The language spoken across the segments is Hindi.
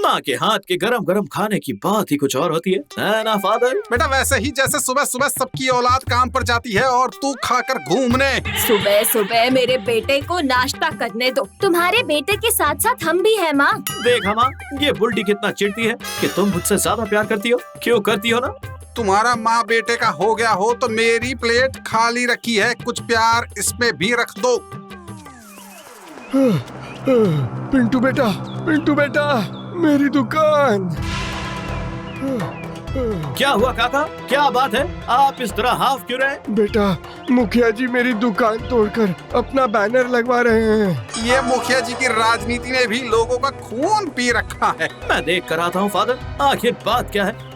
माँ के हाथ के गरम गरम खाने की बात ही कुछ और होती है ना फादर? बेटा वैसे ही जैसे सुबह सुबह सबकी औलाद काम पर जाती है और तू खाकर घूमने। सुबह सुबह मेरे बेटे को नाश्ता करने दो। तुम्हारे बेटे के साथ साथ हम भी हैं माँ। देखा माँ, ये बुल्टी कितना चिढ़ती है कि तुम मुझसे ज्यादा प्यार करती हो। क्यों करती हो ना? तुम्हारा माँ बेटे का हो गया हो तो मेरी प्लेट खाली रखी है, कुछ प्यार इसमें भी रख दो। पिंटू बेटा, मेरी दुकान। क्या हुआ काका? क्या बात है? आप इस तरह हाफ क्यों रहे? बेटा, मुखिया जी मेरी दुकान तोड़कर अपना बैनर लगवा रहे हैं। ये मुखिया जी की राजनीति ने भी लोगों का खून पी रखा है। मैं देख कर आता हूँ फादर, आखिर बात क्या है?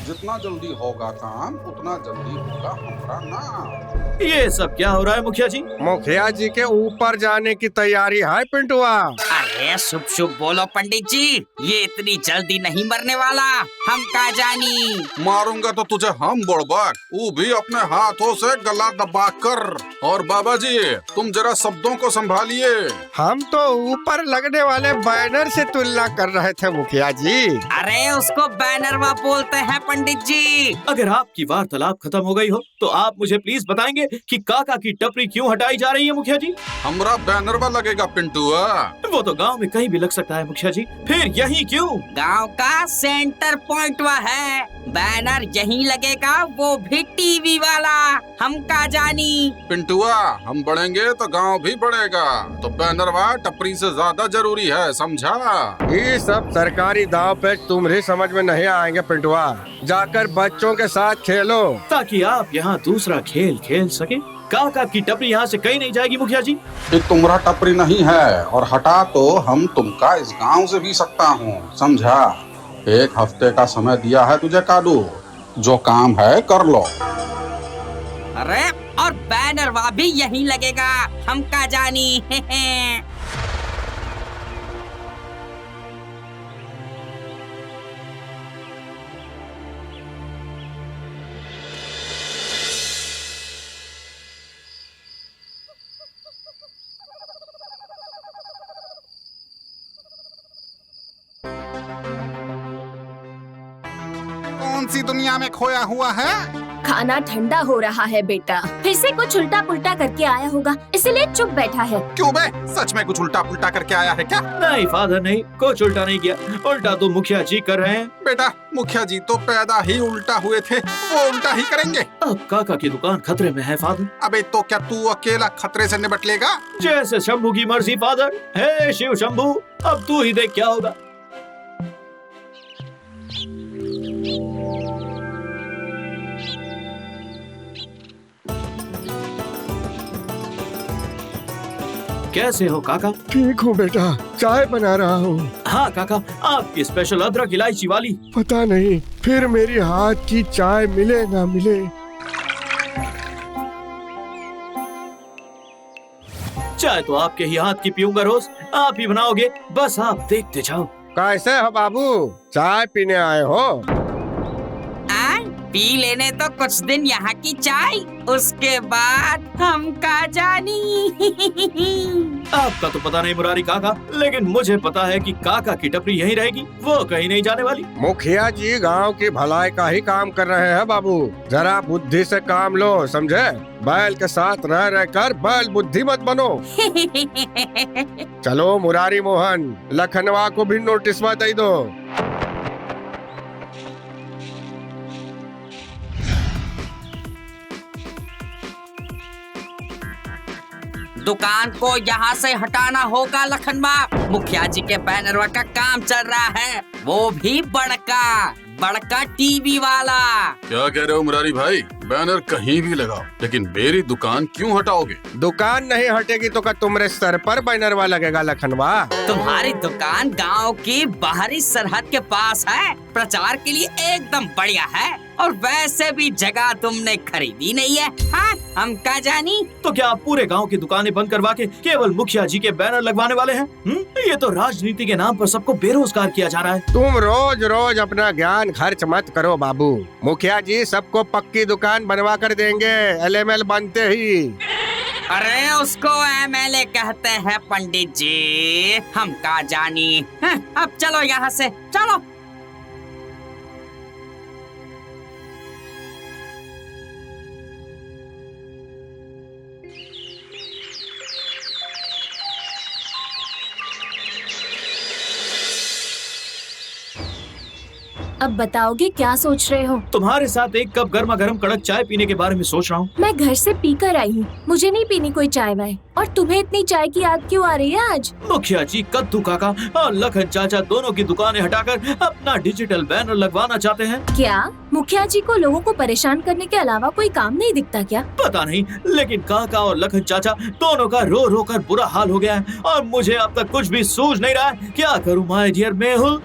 जितना जल्दी होगा काम उतना जल्दी होगा हमारा नाम। ये सब क्या हो रहा है मुखिया जी? मुखिया जी के ऊपर जाने की तैयारी है पिंटुआ। अरे शुभ शुभ बोलो पंडित जी, ये इतनी जल्दी नहीं मरने वाला, हम का जानी। मारूंगा तो तुझे हम बुड़बक, वो भी अपने हाथों से गला दबा कर। और बाबा जी तुम जरा शब्दों को संभालिए। हम तो ऊपर लगने वाले बैनर से तुलना कर रहे थे मुखिया जी। अरे उसको बैनरवा बोलते हैं पंडित जी। अगर आपकी वार्तालाप खत्म हो गई हो तो आप मुझे प्लीज बताएंगे कि काका की टपरी क्यों हटाई जा रही है मुखिया जी? हमरा बैनरवा लगेगा पिंटुआ। वो तो गांव में कहीं भी लग सकता है मुखिया जी, फिर यही क्यों? गांव का सेंटर पॉइंट वह है, बैनर यहीं लगेगा, वो भी टीवी वाला, हम का जानी। पिंटुआ हम बढ़ेंगे तो गांव भी बढ़ेगा, तो बैनरवा टपरी से ज्यादा जरूरी है, समझा? ये सब सरकारी दाव पे तुम्हारी समझ में नहीं आएंगे पिंटुआ। जाकर बच्चों के साथ खेलो ताकि आप यहाँ दूसरा खेल खेल सके। काका की टपरी यहाँ से कहीं नहीं जाएगी मुखिया जी। ये तुम्हारा टपरी नहीं है और हटा तो हम तुमका इस गांव से भी सकता हूँ, समझा? 1 हफ्ते का समय दिया है तुझे कादू, जो काम है कर लो। अरे और बैनरवा भी यहीं लगेगा, हम का जानी। कौन सी दुनिया में खोया हुआ है? खाना ठंडा हो रहा है बेटा, फिर से कुछ उल्टा पुल्टा करके आया होगा, इसलिए चुप बैठा है। क्यों बे, सच में कुछ उल्टा पुल्टा करके आया है क्या? नहीं फादर नहीं, कुछ उल्टा नहीं किया, उल्टा तो मुखिया जी कर रहे हैं। बेटा मुखिया जी तो पैदा ही उल्टा हुए थे, वो उल्टा ही करेंगे। अब काका की दुकान खतरे में है फादर। अबे तो क्या तू अकेला खतरे से निपट लेगा? जैसे शंभू की मर्जी फादर। हे शिव शंभू, अब तू ही देख क्या होगा। कैसे हो काका? ठीक हूँ बेटा, चाय बना रहा हूँ। हाँ काका, आपकी स्पेशल अदरक इलायची वाली। पता नहीं फिर मेरी हाथ की चाय मिले ना मिले। चाय तो आपके ही हाथ की पीऊंगा रोज, आप ही बनाओगे, बस आप देखते जाओ। कैसे हो बाबू, चाय पीने आए हो? पी लेने तो कुछ दिन यहाँ की चाय, उसके बाद हम का जानी। आपका तो पता नहीं मुरारी काका, लेकिन मुझे पता है कि काका की टपरी यहीं रहेगी, वो कहीं नहीं जाने वाली। मुखिया जी गांव की भलाई का ही काम कर रहे हैं बाबू, जरा बुद्धि से काम लो, समझे? बैल के साथ रह रहकर बैल बुद्धि मत बनो। चलो मुरारी मोहन, लखनवा को भी नोटिस दे दो। दुकान को यहाँ से हटाना होगा लखनवा, मुखिया जी के बैनरवा का काम चल रहा है, वो भी बड़का टीवी वाला। क्या कह रहे हो मुरारी भाई? बैनर कहीं भी लगाओ, लेकिन मेरी दुकान क्यों हटाओगे? दुकान नहीं हटेगी तो क्या तुम्हारे सर पर बैनरवा लगेगा लखनवा? तुम्हारी दुकान गांव की बाहरी सरहद के पास है, प्रचार के लिए एकदम बढ़िया है, और वैसे भी जगह तुमने खरीदी नहीं है। हाँ, हम क्या जानी। तो क्या आप पूरे गांव की दुकानें बंद करवा के केवल मुखिया जी के बैनर लगवाने वाले हैं? ये तो राजनीति के नाम पर सबको बेरोजगार किया जा रहा है। तुम रोज रोज अपना ज्ञान खर्च मत करो बाबू, मुखिया जी सबको पक्की दुकान बनवा कर देंगे, एलएमएल बनते ही। अरे उसको एमएलए कहते हैं पंडित जी, हम का जानी। अब चलो यहाँ से, चलो। अब बताओगे क्या सोच रहे हो? तुम्हारे साथ एक कप गर्मा गर्म कड़क चाय पीने के बारे में सोच रहा हूँ। मैं घर से पी कर आई हूँ, मुझे नहीं पीनी कोई चाय वाय। और तुम्हें इतनी चाय की आग क्यों आ रही है आज? मुखिया जी, कद्दू काका और लखन चाचा दोनों की दुकानें हटाकर अपना डिजिटल बैनर लगवाना चाहते हैं। क्या मुखिया जी को लोगों को परेशान करने के अलावा कोई काम नहीं दिखता क्या? पता नहीं, लेकिन काका और लखन चाचा दोनों का रो रो कर बुरा हाल हो गया है और मुझे अब तक कुछ भी सूझ नहीं रहा है। क्या करूँ माय डियर मेहुल?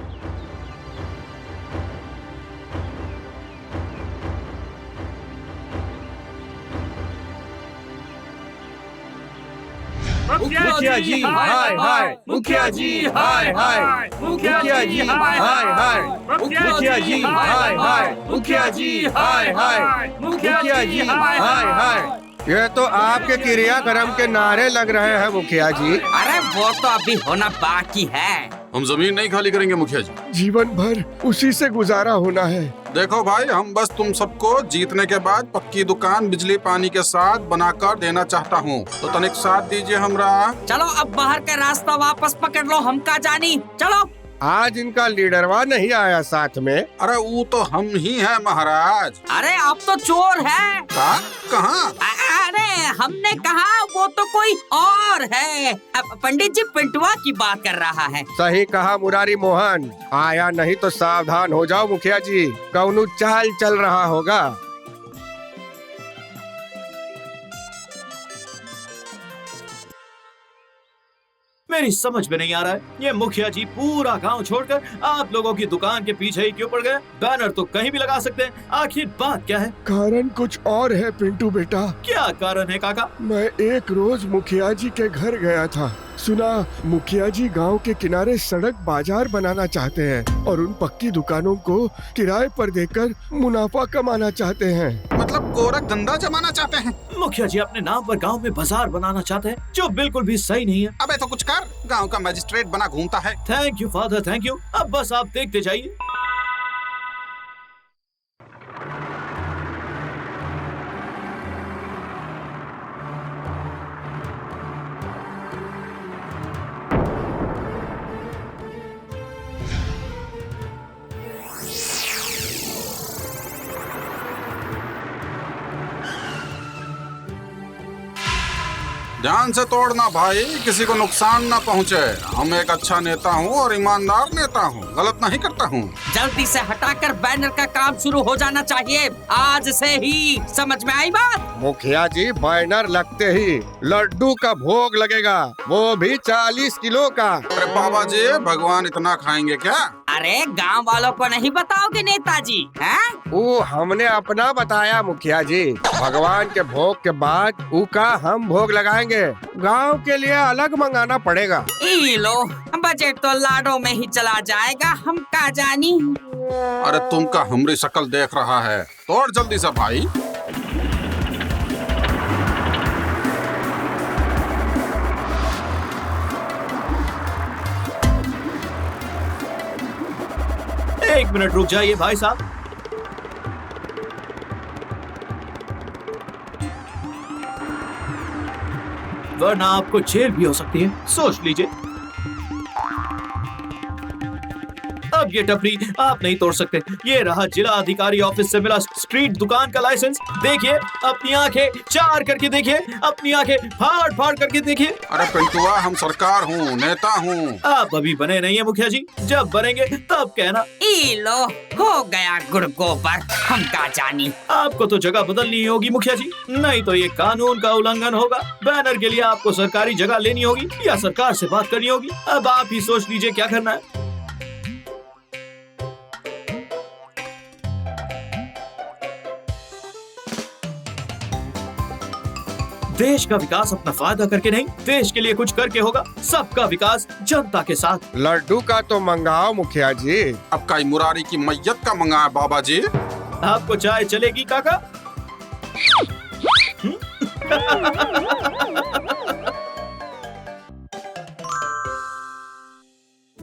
मुखिया जी हाय हाय, मुखिया जी हाय हाय, मुखिया जी हाय हाय, मुखिया जी हाय हाय, मुखिया जी हाय हाय, मुखिया जी हाय हाय। ये तो आपके क्रियाक्रम के नारे लग रहे हैं मुखिया जी। अरे वो तो अभी होना बाकी है। हम जमीन नहीं खाली करेंगे मुखिया जी। जीवन भर उसी से गुजारा होना है। देखो भाई, हम बस तुम सबको जीतने के बाद पक्की दुकान बिजली पानी के साथ बनाकर देना चाहता हूँ, तो तनिक साथ दीजिए हमरा। चलो अब बाहर का रास्ता वापस पकड़ लो, हम का जानी। चलो। आज इनका लीडरवा नहीं आया साथ में। अरे वो तो हम ही हैं महाराज। अरे आप तो चोर है। कहाँ? अरे हमने कहा वो तो कोई और है। अब पंडित जी पिंटुआ की बात कर रहा है। सही कहा मुरारी मोहन, आया नहीं तो सावधान हो जाओ मुखिया जी, कौनो चाल चल रहा होगा। मेरी समझ में नहीं आ रहा है, ये मुखिया जी पूरा गांव छोड़कर आप लोगों की दुकान के पीछे ही क्यों पड़ गए? बैनर तो कहीं भी लगा सकते हैं, आखिर बात क्या है? कारण कुछ और है पिंटू बेटा। क्या कारण है काका? मैं एक रोज मुखिया जी के घर गया था, सुना मुखिया जी गांव के किनारे सड़क बाजार बनाना चाहते हैं और उन पक्की दुकानों को किराए पर देकर मुनाफा कमाना चाहते हैं। मतलब गोरख धंधा जमाना चाहते हैं। मुखिया जी अपने नाम पर गांव में बाजार बनाना चाहते हैं, जो बिल्कुल भी सही नहीं है। अबे तो कुछ कर, गांव का मजिस्ट्रेट बना घूमता है। Thank you father, thank you. अब बस आप देखते जाइए। ध्यान से तोड़ना भाई, किसी को नुकसान ना पहुँचे। हम एक अच्छा नेता हूँ और ईमानदार नेता हूँ, गलत नहीं करता हूँ। जल्दी से हटाकर बैनर का काम शुरू हो जाना चाहिए, आज से ही। समझ में आई बात? मुखिया जी बैनर लगते ही लड्डू का भोग लगेगा, वो भी 40 किलो का। अरे बाबा जी, भगवान इतना खाएंगे क्या? अरे गांव वालों को नहीं बताओगे नेताजी? हैं? वो हमने अपना बताया मुखिया जी, भगवान के भोग के बाद उका हम भोग लगाएंगे, गांव के लिए अलग मंगाना पड़ेगा। ई लो, बजट तो लाडो में ही चला जाएगा, हम का जानी। अरे तुमका हमरी शक्ल देख रहा है, तोड़ जल्दी से भाई। एक मिनट रुक जाइए भाई साहब। वरना आपको जेल भी हो सकती है, सोच लीजिए। अब ये टपरी आप नहीं तोड़ सकते। ये रहा जिला अधिकारी ऑफिस से मिला स्ट्रीट दुकान का लाइसेंस। देखिए, अपनी आंखें चार करके देखिए, अपनी आंखें फाड़ फाड़ करके देखिए। अरे पिंटुआ, हम सरकार हूँ, नेता हूँ। आप अभी बने नहीं है मुखिया जी, जब बनेंगे तब कहना। ई लो, हो गया गुड़ गोबर, हम का जानी। आपको तो जगह बदलनी होगी मुखिया जी, नहीं तो ये कानून का उल्लंघन होगा। बैनर के लिए आपको सरकारी जगह लेनी होगी या सरकार से बात करनी होगी। अब आप ही सोच लीजिए क्या करना है। देश का विकास अपना फायदा करके नहीं, देश के लिए कुछ करके होगा। सबका विकास जनता के साथ। लड्डू का तो मंगाओ मुखिया जी। अब का मुरारी की मैयत का मंगाया बाबा जी। आपको चाय चलेगी काका?